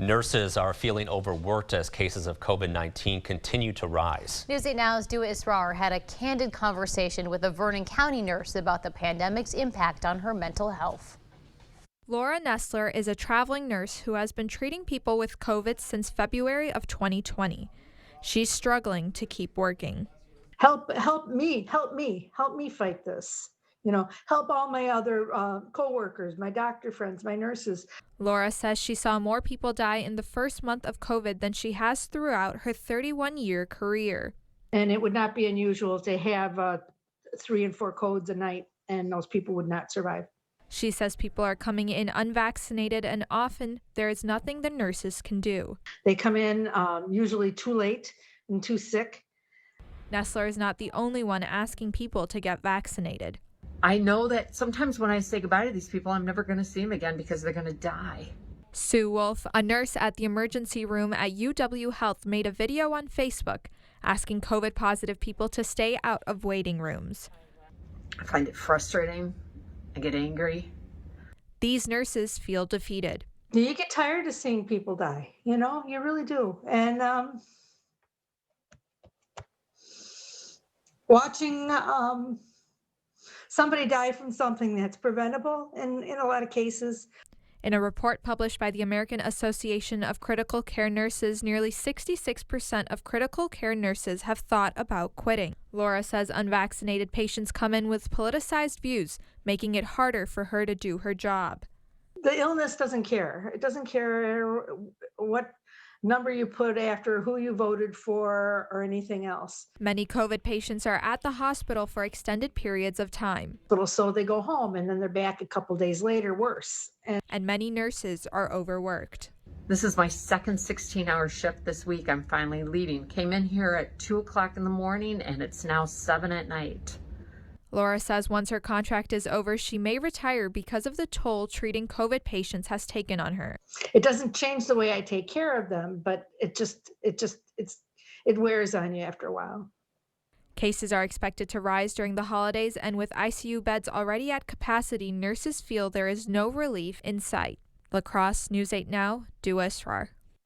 Nurses are feeling overworked as cases of COVID-19 continue to rise. News 8 Now's Dua Israr had a candid conversation with a Vernon County nurse about the pandemic's impact on her mental health. Laura Nestler is a traveling nurse who has been treating people with COVID since February of 2020. She's struggling to keep working. Help me fight this. Help all my other co-workers, my doctor friends, my nurses. Laura says she saw more people die in the first month of COVID than she has throughout her 31-year career. And it would not be unusual to have 3 and 4 codes a night, and those people would not survive. She says people are coming in unvaccinated, and often there is nothing the nurses can do. They come in usually too late and too sick. Nestler is not the only one asking people to get vaccinated. I know that sometimes when I say goodbye to these people, I'm never going to see them again because they're going to die. Sue Wolf, a nurse at the emergency room at UW Health, made a video on Facebook asking COVID-positive people to stay out of waiting rooms. I find it frustrating. I get angry. These nurses feel defeated. You get tired of seeing people die, you really do. And watching somebody die from something that's preventable in a lot of cases. In a report published by the American Association of Critical Care Nurses, nearly 66% of critical care nurses have thought about quitting. Laura says unvaccinated patients come in with politicized views, making it harder for her to do her job. The illness doesn't care. It doesn't care what number you put after who you voted for or anything else. Many COVID patients are at the hospital for extended periods of time. So they go home and then they're back a couple days later worse. And many nurses are overworked. This is my second 16-hour shift this week. I'm finally leaving. Came in here at 2 o'clock in the morning and it's now 7 at night. Laura says once her contract is over, she may retire because of the toll treating COVID patients has taken on her. It doesn't change the way I take care of them, but it wears on you after a while. Cases are expected to rise during the holidays, and with ICU beds already at capacity, nurses feel there is no relief in sight. La Crosse, News 8 Now, Dua Israr.